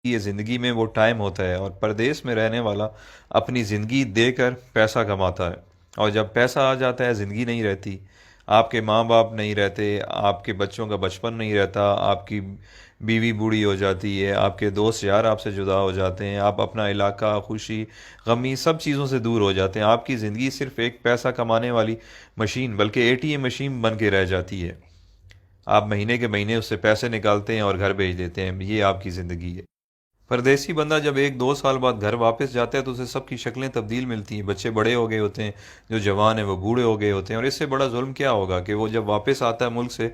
یہ زندگی میں وہ ٹائم ہوتا ہے، اور پردیس میں رہنے والا اپنی زندگی دے کر پیسہ کماتا ہے، اور جب پیسہ آ جاتا ہے زندگی نہیں رہتی۔ آپ کے ماں باپ نہیں رہتے، آپ کے بچوں کا بچپن نہیں رہتا، آپ کی بیوی بوڑھی ہو جاتی ہے، آپ کے دوست یار آپ سے جدا ہو جاتے ہیں، آپ اپنا علاقہ، خوشی غمی سب چیزوں سے دور ہو جاتے ہیں۔ آپ کی زندگی صرف ایک پیسہ کمانے والی مشین بلکہ اے ٹی ایم مشین بن کے رہ جاتی ہے۔ آپ مہینے کے مہینے اس سے پیسے نکالتے ہیں اور گھر بھیج دیتے ہیں، یہ آپ کی زندگی ہے۔ پردیسی بندہ جب 1 2 سال بعد گھر واپس جاتا ہے تو اسے سب کی شکلیں تبدیل ملتی ہیں، بچے بڑے ہو گئے ہوتے ہیں، جو جوان ہیں وہ بوڑھے ہو گئے ہوتے ہیں، اور اس سے بڑا ظلم کیا ہوگا کہ وہ جب واپس آتا ہے ملک سے،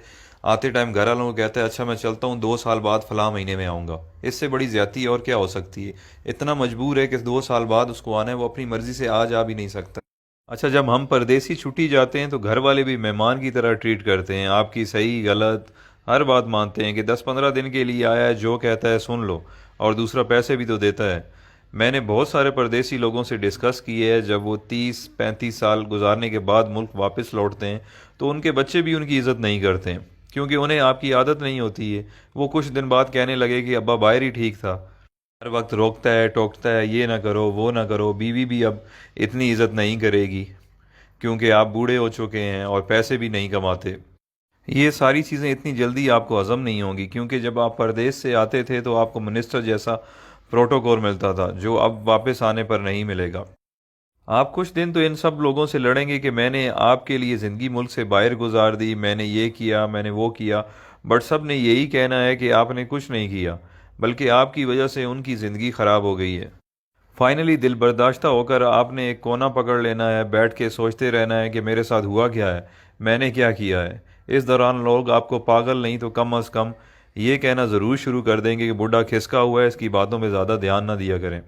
آتے ٹائم گھر والوں کو کہتا ہے اچھا میں چلتا ہوں، 2 سال بعد فلاں مہینے میں آؤں گا۔ اس سے بڑی زیادتی اور کیا ہو سکتی ہے؟ اتنا مجبور ہے کہ 2 سال بعد اس کو آنا ہے، وہ اپنی مرضی سے آ جا بھی نہیں سکتا۔ اچھا، جب ہم پردیسی چھٹی جاتے ہیں تو گھر والے بھی مہمان کی طرح ٹریٹ کرتے ہیں، آپ کی صحیح غلط ہر بات مانتے ہیں کہ 10 15 دن کے لیے آیا ہے، جو کہتا ہے سن لو، اور دوسرا پیسے بھی تو دیتا ہے۔ میں نے بہت سارے پردیسی لوگوں سے ڈسکس کی ہے، جب وہ 30 35 سال گزارنے کے بعد ملک واپس لوٹتے ہیں تو ان کے بچے بھی ان کی عزت نہیں کرتے ہیں، کیونکہ انہیں آپ کی عادت نہیں ہوتی ہے۔ وہ کچھ دن بعد کہنے لگے کہ ابا باہر ہی ٹھیک تھا، ہر وقت روکتا ہے ٹوکتا ہے، یہ نہ کرو وہ نہ کرو۔ بیوی بھی اب اتنی عزت نہیں کرے گی کیونکہ آپ بوڑھے ہو چکے ہیں اور پیسے بھی نہیں کماتے۔ یہ ساری چیزیں اتنی جلدی آپ کو ہضم نہیں ہوں گی، کیونکہ جب آپ پردیس سے آتے تھے تو آپ کو منسٹر جیسا پروٹوکول ملتا تھا، جو اب واپس آنے پر نہیں ملے گا۔ آپ کچھ دن تو ان سب لوگوں سے لڑیں گے کہ میں نے آپ کے لیے زندگی ملک سے باہر گزار دی، میں نے یہ کیا، میں نے وہ کیا، بٹ سب نے یہی کہنا ہے کہ آپ نے کچھ نہیں کیا، بلکہ آپ کی وجہ سے ان کی زندگی خراب ہو گئی ہے۔ فائنلی دل برداشتہ ہو کر آپ نے ایک کونا پکڑ لینا ہے، بیٹھ کے سوچتے رہنا ہے کہ میرے ساتھ ہوا کیا ہے، میں نے کیا کیا ہے۔ اس دوران لوگ آپ کو پاگل نہیں تو کم از کم یہ کہنا ضرور شروع کر دیں گے کہ بڈھا کھسکا ہوا ہے، اس کی باتوں میں زیادہ دھیان نہ دیا کریں۔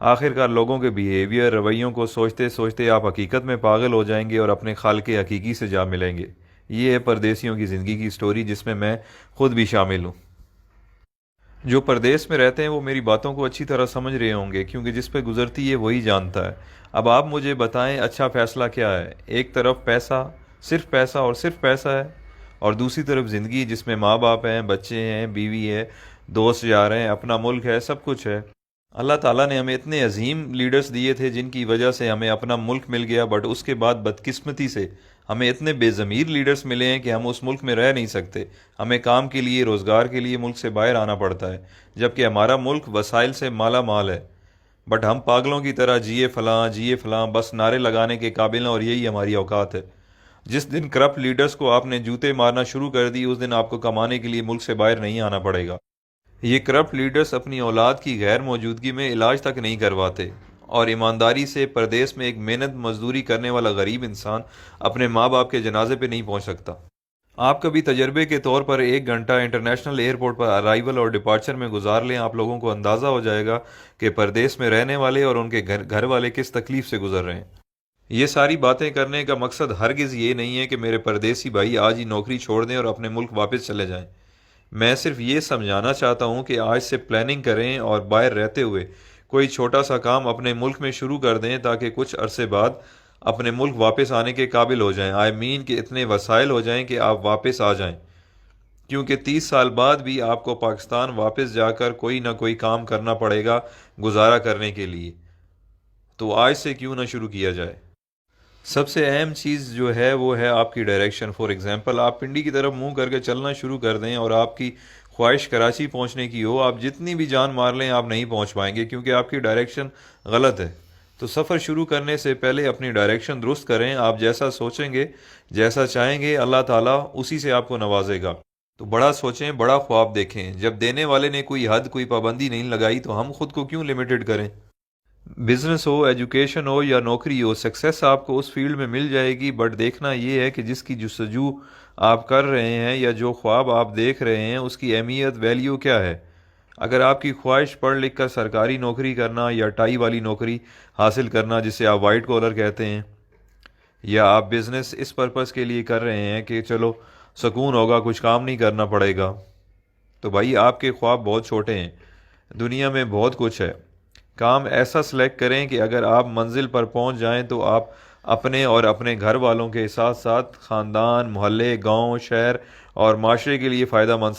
آخر کار لوگوں کے بیہیویئر رویوں کو سوچتے سوچتے آپ حقیقت میں پاگل ہو جائیں گے اور اپنے خالق حقیقی سے جا ملیں گے۔ یہ ہے پردیسیوں کی زندگی کی سٹوری، جس میں میں خود بھی شامل ہوں۔ جو پردیس میں رہتے ہیں وہ میری باتوں کو اچھی طرح سمجھ رہے ہوں گے، کیونکہ جس پہ گزرتی ہے وہی جانتا ہے۔ اب آپ مجھے بتائیں اچھا فیصلہ کیا ہے؟ ایک طرف پیسہ اور صرف پیسہ ہے، اور دوسری طرف زندگی جس میں ماں باپ ہیں، بچے ہیں، بیوی ہے، دوست یار ہیں، اپنا ملک ہے، سب کچھ ہے۔ اللہ تعالیٰ نے ہمیں اتنے عظیم لیڈرز دیے تھے جن کی وجہ سے ہمیں اپنا ملک مل گیا، بٹ اس کے بعد بدقسمتی سے ہمیں اتنے بے ضمیر لیڈرز ملے ہیں کہ ہم اس ملک میں رہ نہیں سکتے۔ ہمیں کام کے لیے، روزگار کے لیے ملک سے باہر آنا پڑتا ہے، جبکہ ہمارا ملک وسائل سے مالا مال ہے، بٹ ہم پاگلوں کی طرح جیے فلاں بس نعرے لگانے کے قابل ہیں، اور یہی ہماری اوقات ہے۔ جس دن کرپٹ لیڈرز کو آپ نے جوتے مارنا شروع کر دی، اس دن آپ کو کمانے کے لیے ملک سے باہر نہیں آنا پڑے گا۔ یہ کرپٹ لیڈرز اپنی اولاد کی غیر موجودگی میں علاج تک نہیں کرواتے، اور ایمانداری سے پردیس میں ایک محنت مزدوری کرنے والا غریب انسان اپنے ماں باپ کے جنازے پہ نہیں پہنچ سکتا۔ آپ کبھی تجربے کے طور پر 1 گھنٹہ انٹرنیشنل ایئرپورٹ پر ارائیول اور ڈپارچر میں گزار لیں، آپ لوگوں کو اندازہ ہو جائے گا کہ پردیس میں رہنے والے اور ان کے گھر والے کس تکلیف سے گزر رہے ہیں۔ یہ ساری باتیں کرنے کا مقصد ہرگز یہ نہیں ہے کہ میرے پردیسی بھائی آج ہی نوکری چھوڑ دیں اور اپنے ملک واپس چلے جائیں۔ میں صرف یہ سمجھانا چاہتا ہوں کہ آج سے پلاننگ کریں اور باہر رہتے ہوئے کوئی چھوٹا سا کام اپنے ملک میں شروع کر دیں، تاکہ کچھ عرصے بعد اپنے ملک واپس آنے کے قابل ہو جائیں۔ کہ اتنے وسائل ہو جائیں کہ آپ واپس آ جائیں، کیونکہ 30 سال بعد بھی آپ کو پاکستان واپس جا کر کوئی نہ کوئی کام کرنا پڑے گا گزارا کرنے کے لیے۔ تو آج سے کیوں نہ شروع کیا جائے؟ سب سے اہم چیز جو ہے وہ ہے آپ کی ڈائریکشن۔ فار ایگزامپل، آپ پنڈی کی طرف منہ کر کے چلنا شروع کر دیں اور آپ کی خواہش کراچی پہنچنے کی ہو، آپ جتنی بھی جان مار لیں آپ نہیں پہنچ پائیں گے، کیونکہ آپ کی ڈائریکشن غلط ہے۔ تو سفر شروع کرنے سے پہلے اپنی ڈائریکشن درست کریں۔ آپ جیسا سوچیں گے، جیسا چاہیں گے، اللہ تعالیٰ اسی سے آپ کو نوازے گا۔ تو بڑا سوچیں، بڑا خواب دیکھیں۔ جب دینے والے نے کوئی حد، کوئی پابندی نہیں لگائی تو ہم خود کو کیوں لمیٹڈ کریں؟ بزنس ہو، ایجوکیشن ہو یا نوکری ہو، سکسیس آپ کو اس فیلڈ میں مل جائے گی، بٹ دیکھنا یہ ہے کہ جس کی جستجو آپ کر رہے ہیں یا جو خواب آپ دیکھ رہے ہیں اس کی اہمیت، ویلیو کیا ہے۔ اگر آپ کی خواہش پڑھ لکھ کر سرکاری نوکری کرنا یا ٹائی والی نوکری حاصل کرنا جسے آپ وائٹ کالر کہتے ہیں، یا آپ بزنس اس پرپس کے لیے کر رہے ہیں کہ چلو سکون ہوگا، کچھ کام نہیں کرنا پڑے گا، تو بھائی آپ کے خواب بہت چھوٹے ہیں۔ دنیا میں بہت کچھ ہے۔ کام ایسا سلیکٹ کریں کہ اگر آپ منزل پر پہنچ جائیں تو آپ اپنے اور اپنے گھر والوں کے ساتھ ساتھ خاندان، محلے، گاؤں، شہر اور معاشرے کے لیے فائدہ مند